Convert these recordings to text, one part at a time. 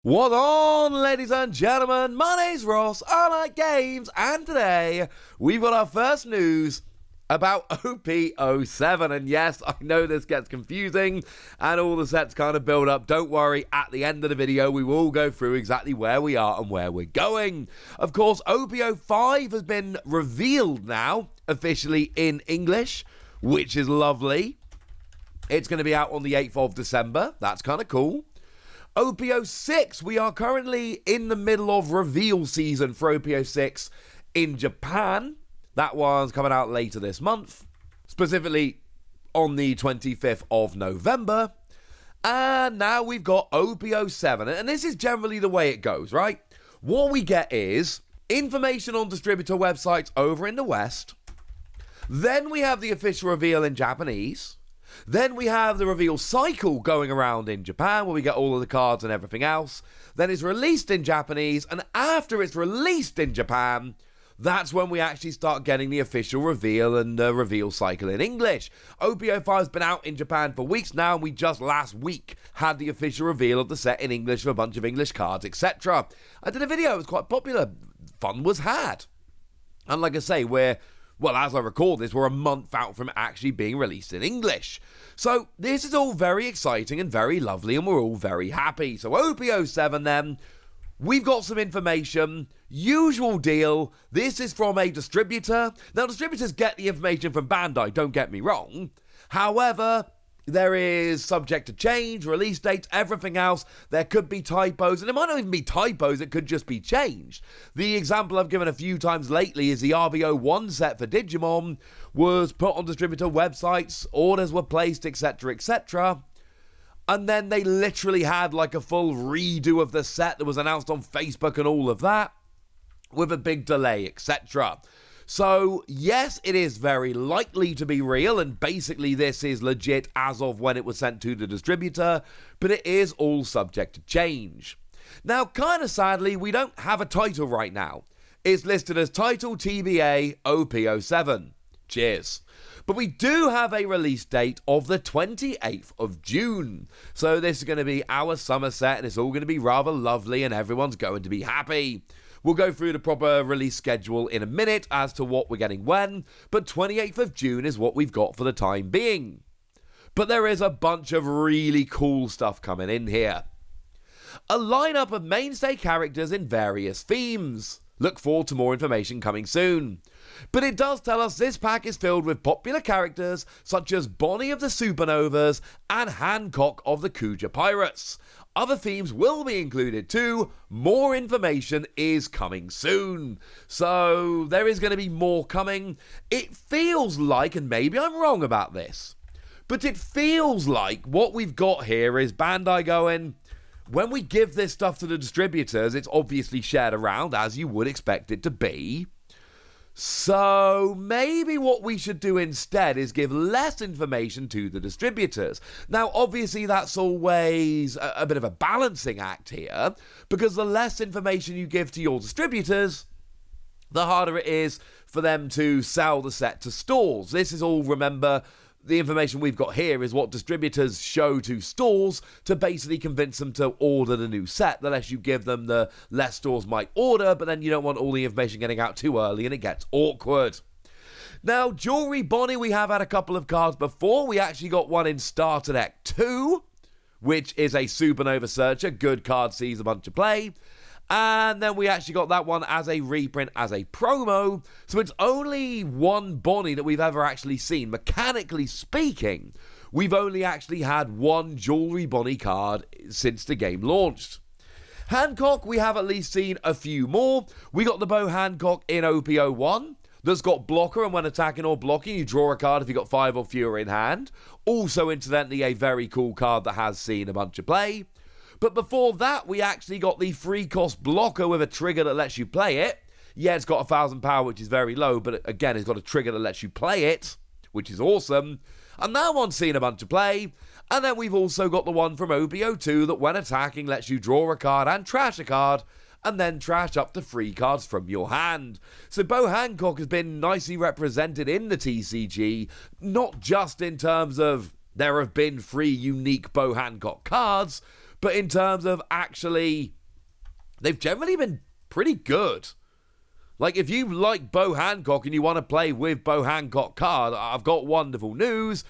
What on, ladies and gentlemen? My name's Ross, I like games, and today we've got our first news about OP-07. And yes, I know this gets confusing and all the sets kind of build up. Don't worry, at the end of the video we will go through exactly where we are and where we're going. Of course, OP-05 has been revealed now, officially in English, which is lovely. It's going to be out on the 8th of December. That's kind of cool. OP-06, we are currently in the middle of reveal season for OP-06 in Japan. That one's coming out later this month, specifically on the 25th of November. And now we've got OP-07, and this is generally the way it goes, right? What we get is information on distributor websites over in the West. Then we have the official reveal in Japanese. Then we have the reveal cycle going around in Japan, where we get all of the cards and everything else. Then it's released in Japanese, and after it's released in Japan, that's when we actually start getting the official reveal and the reveal cycle in English. OP-05 has been out in Japan for weeks now, and we just last week had the official reveal of the set in English with a bunch of English cards, etc. I did a video, it was quite popular. Fun was had. And like I say, well, as I record this, we're a month out from actually being released in English. So this is all very exciting and very lovely, and we're all very happy. So OP-07 then, we've got some information. Usual deal, this is from a distributor. Now, distributors get the information from Bandai, don't get me wrong. However, there is subject to change, release dates, everything else. There could be typos, and it might not even be typos, it could just be changed. The example I've given a few times lately is the RBO1 set for Digimon was put on distributor websites, orders were placed, etc., etc. And then they literally had like a full redo of the set that was announced on Facebook and all of that, with a big delay, etc. So, yes, it is very likely to be real, and basically this is legit as of when it was sent to the distributor, but it is all subject to change. Now, kind of sadly, we don't have a title right now. It's listed as Title TBA OP-07. Cheers. But we do have a release date of the 28th of June. So this is going to be our summer set, and it's all going to be rather lovely, and everyone's going to be happy. We'll go through the proper release schedule in a minute as to what we're getting when, but 28th of June is what we've got for the time being. But there is a bunch of really cool stuff coming in here. A lineup of mainstay characters in various themes. Look forward to more information coming soon. But it does tell us this pack is filled with popular characters such as Bonnie of the Supernovas and Hancock of the Kuja Pirates. Other themes will be included too. More information is coming soon. So there is going to be more coming. It feels like, and maybe I'm wrong about this, but it feels like what we've got here is Bandai going, when we give this stuff to the distributors, it's obviously shared around as you would expect it to be. So maybe what we should do instead is give less information to the distributors. Now, obviously, that's always a bit of a balancing act here, because the less information you give to your distributors, the harder it is for them to sell the set to stores. This is all, remember, the information we've got here is what distributors show to stores to basically convince them to order the new set. The less you give them, the less stores might order, but then you don't want all the information getting out too early and it gets awkward. Now, Jewelry Bonnie, we have had a couple of cards before. We actually got one in Starter Deck 2, which is a Supernova Searcher. Good card, sees a bunch of play. And then we actually got that one as a reprint, as a promo. So it's only one Bonnie that we've ever actually seen. Mechanically speaking, we've only actually had one Jewelry Bonnie card since the game launched. Hancock, we have at least seen a few more. We got the Bo Hancock in OP-01. That's got blocker, and when attacking or blocking, you draw a card if you've got 5 or fewer in hand. Also, incidentally, a very cool card that has seen a bunch of play. But before that, we actually got the free cost blocker with a trigger that lets you play it. Yeah, it's got 1,000 power, which is very low, but again, it's got a trigger that lets you play it, which is awesome. And that one's seen a bunch of play. And then we've also got the one from OP-02 that when attacking lets you draw a card and trash a card, and then trash up to 3 cards from your hand. So Bo Hancock has been nicely represented in the TCG, not just in terms of there have been 3 unique Bo Hancock cards, But in terms of actually, they've generally been pretty good. Like, if you like Bo Hancock and you want to play with Bo Hancock card, I've got wonderful news.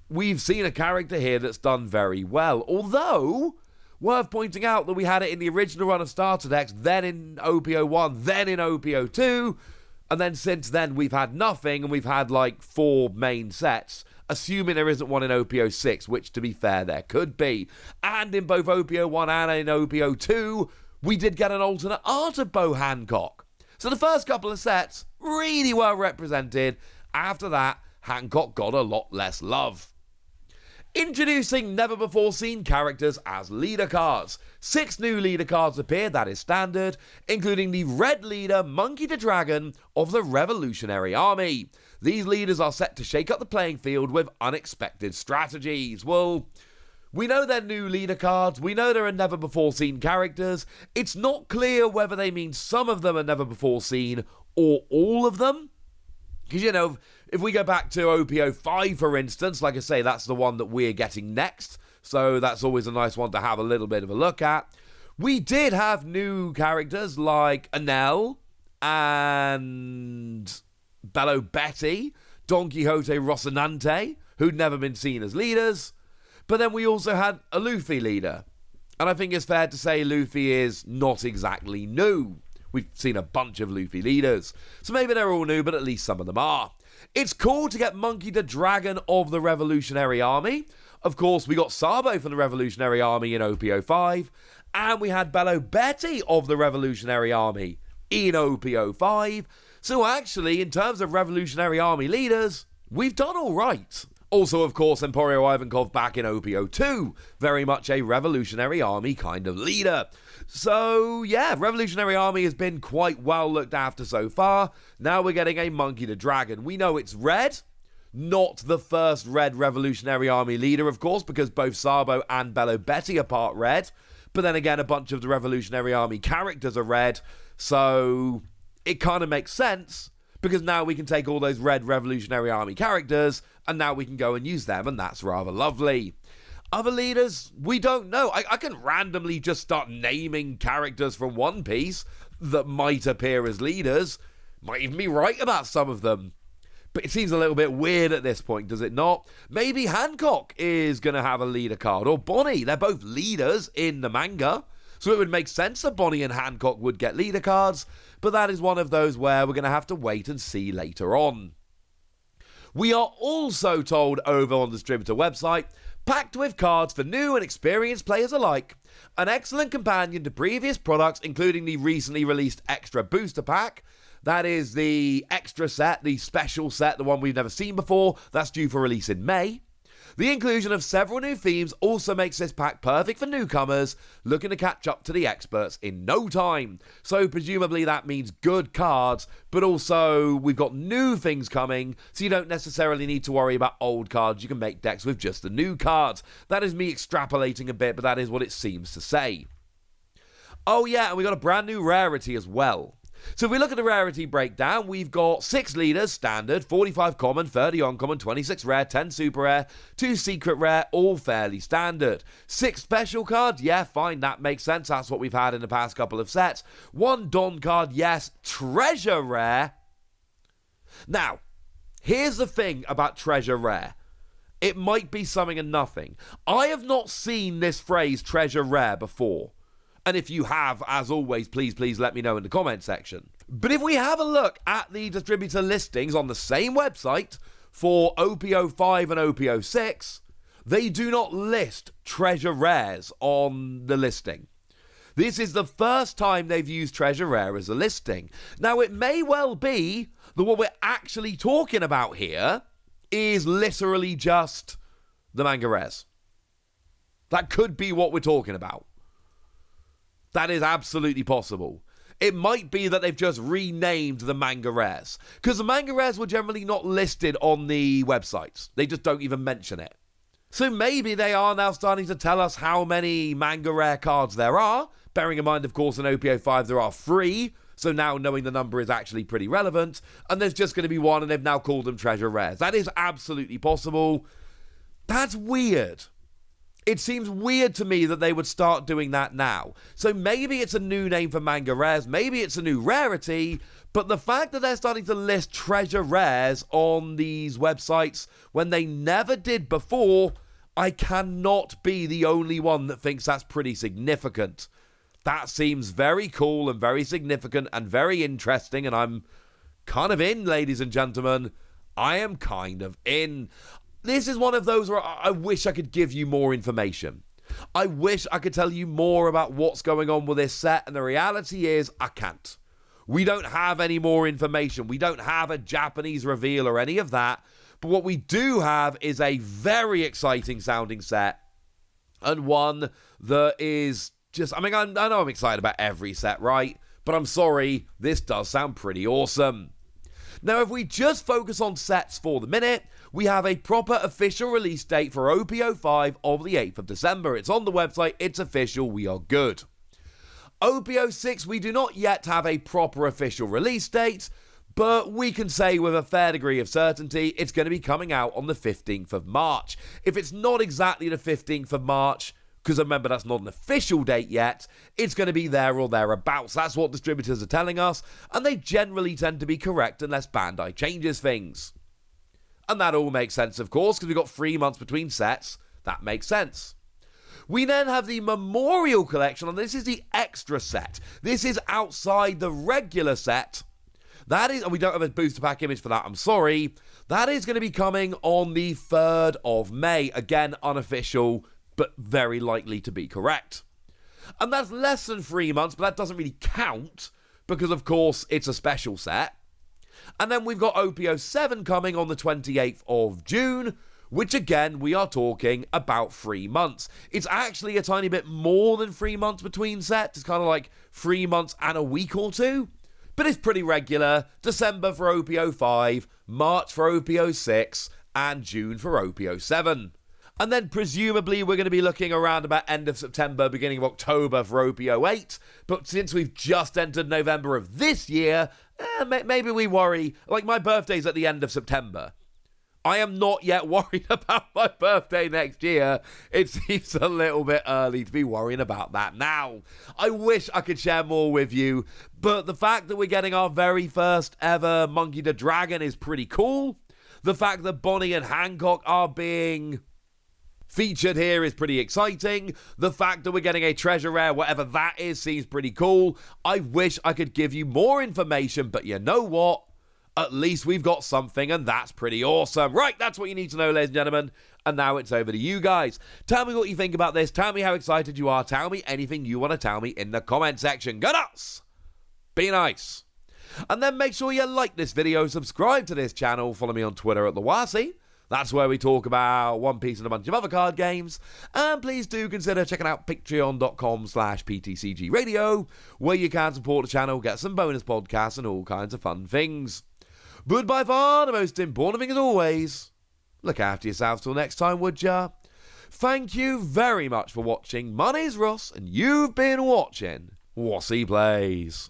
We've seen a character here that's done very well. Although, worth pointing out that we had it in the original run of starter decks, then in OP-01, then in OP-02, and then since then we've had nothing, and we've had like 4 main sets, assuming there isn't one in OP-06, which, to be fair, there could be. And in both OP-01 and in OP-02, we did get an alternate art of Bo Hancock. So the first couple of sets really well represented. After that, Hancock got a lot less love. Introducing never-before-seen characters as leader cards. 6 new leader cards appeared, that is standard, including the red leader Monkey the Dragon of the Revolutionary Army. These leaders are set to shake up the playing field with unexpected strategies. Well, we know they're new leader cards, we know there are never-before-seen characters. It's not clear whether they mean some of them are never-before-seen or all of them. Because, you know, if we go back to OP-05, for instance, like I say, that's the one that we're getting next. So that's always a nice one to have a little bit of a look at. We did have new characters like Anel and Bello Betty, Don Quixote Rocinante, who'd never been seen as leaders. But then we also had a Luffy leader. And I think it's fair to say Luffy is not exactly new. We've seen a bunch of Luffy leaders. So maybe they're all new, but at least some of them are. It's cool to get Monkey the Dragon of the Revolutionary Army. Of course, we got Sabo from the Revolutionary Army in OP-05. And we had Bello Betty of the Revolutionary Army in OP-05. So actually, in terms of Revolutionary Army leaders, we've done all right. Also, of course, Emporio Ivankov back in OP-02. Very much a Revolutionary Army kind of leader. So, yeah, Revolutionary Army has been quite well looked after so far. Now we're getting a Monkey the Dragon. We know it's red. Not the first red Revolutionary Army leader, of course, because both Sabo and Bello Betty are part red. But then again, a bunch of the Revolutionary Army characters are red. So, it kind of makes sense. Because now we can take all those red Revolutionary Army characters, and now we can go and use them, and that's rather lovely. Other leaders, we don't know. I can randomly just start naming characters from One Piece that might appear as leaders. Might even be right about some of them. But it seems a little bit weird at this point, does it not? Maybe Hancock is going to have a leader card, or Bonnie. They're both leaders in the manga. So it would make sense that Bonnie and Hancock would get leader cards, but that is one of those where we're going to have to wait and see later on. We are also told over on the distributor website, packed with cards for new and experienced players alike, an excellent companion to previous products, including the recently released Extra Booster Pack. That is the extra set, the special set, the one we've never seen before. That's due for release in May. The inclusion of several new themes also makes this pack perfect for newcomers looking to catch up to the experts in no time. So presumably that means good cards, but also we've got new things coming, so you don't necessarily need to worry about old cards. You can make decks with just the new cards. That is me extrapolating a bit, but that is what it seems to say. Oh yeah, and we got a brand new rarity as well. So if we look at the rarity breakdown, we've got 6 leaders, standard, 45 common, 30 uncommon, 26 rare, 10 super rare, 2 secret rare, all fairly standard. 6 special cards, yeah, fine, that makes sense, that's what we've had in the past couple of sets. 1 Don card, yes, treasure rare. Now, here's the thing about treasure rare. It might be something and nothing. I have not seen this phrase treasure rare before. And if you have, as always, please let me know in the comment section. But if we have a look at the distributor listings on the same website for OP-05 and OP-06, they do not list treasure rares on the listing. This is the first time they've used treasure rare as a listing. Now, it may well be that what we're actually talking about here is literally just the manga rares. That could be what we're talking about. That is absolutely possible. It might be that they've just renamed the manga rares, because the manga rares were generally not listed on the websites. They just don't even mention it. So maybe they are now starting to tell us how many manga rare cards there are. Bearing in mind, of course, in OP-05 there are 3, so now knowing the number is actually pretty relevant. And there's just going to be 1, and they've now called them treasure rares. That is absolutely possible. That's weird. It seems weird to me that they would start doing that now. So maybe it's a new name for manga rares, maybe it's a new rarity, but the fact that they're starting to list treasure rares on these websites when they never did before, I cannot be the only one that thinks that's pretty significant. That seems very cool and very significant and very interesting, and I'm kind of in, ladies and gentlemen. I am kind of in. This is one of those where I wish I could give you more information. I wish I could tell you more about what's going on with this set, and the reality is I can't. We don't have any more information. We don't have a Japanese reveal or any of that. But what we do have is a very exciting sounding set, and one that is just, I know I'm excited about every set, right? But I'm sorry, this does sound pretty awesome. Now, if we just focus on sets for the minute, we have a proper official release date for OP-05 of the 8th of December. It's on the website, it's official, we are good. OP-06, we do not yet have a proper official release date, but we can say with a fair degree of certainty it's going to be coming out on the 15th of March. If it's not exactly the 15th of March, because remember that's not an official date yet, it's going to be there or thereabouts. That's what distributors are telling us, and they generally tend to be correct unless Bandai changes things. And that all makes sense, of course, because we've got 3 months between sets. That makes sense. We then have the Memorial Collection, and this is the extra set. This is outside the regular set. That is, and we don't have a booster pack image for that, I'm sorry. That is going to be coming on the 3rd of May. Again, unofficial, but very likely to be correct. And that's less than 3 months, but that doesn't really count, because of course it's a special set. And then we've got OP-07 coming on the 28th of June, which again, we are talking about 3 months. It's actually a tiny bit more than 3 months between sets. It's kind of like 3 months and a week or two. But it's pretty regular. December for OP-05, March for OP-06, and June for OP-07. And then presumably we're going to be looking around about end of September, beginning of October for OP-08. But since we've just entered November of this year, maybe we worry. Like, my birthday's at the end of September. I am not yet worried about my birthday next year. It seems a little bit early to be worrying about that now. I wish I could share more with you, but the fact that we're getting our very first ever Monkey the Dragon is pretty cool. The fact that Bonnie and Hancock are being featured here is pretty exciting. The fact that we're getting a treasure rare, whatever that is, seems pretty cool. I wish I could give you more information, but you know what? At least we've got something, and that's pretty awesome. Right, that's what you need to know, ladies and gentlemen. And now it's over to you guys. Tell me what you think about this. Tell me how excited you are. Tell me anything you want to tell me in the comment section. Go nuts! Be nice. And then make sure you like this video, subscribe to this channel, follow me on Twitter at TheWasi. That's where we talk about One Piece and a bunch of other card games. And please do consider checking out patreon.com/PTCG Radio, where you can support the channel, get some bonus podcasts, and all kinds of fun things. But by far, the most important thing as always, look after yourselves till next time, would ya? Thank you very much for watching. My name's Ross, and you've been watching Wasi Plays.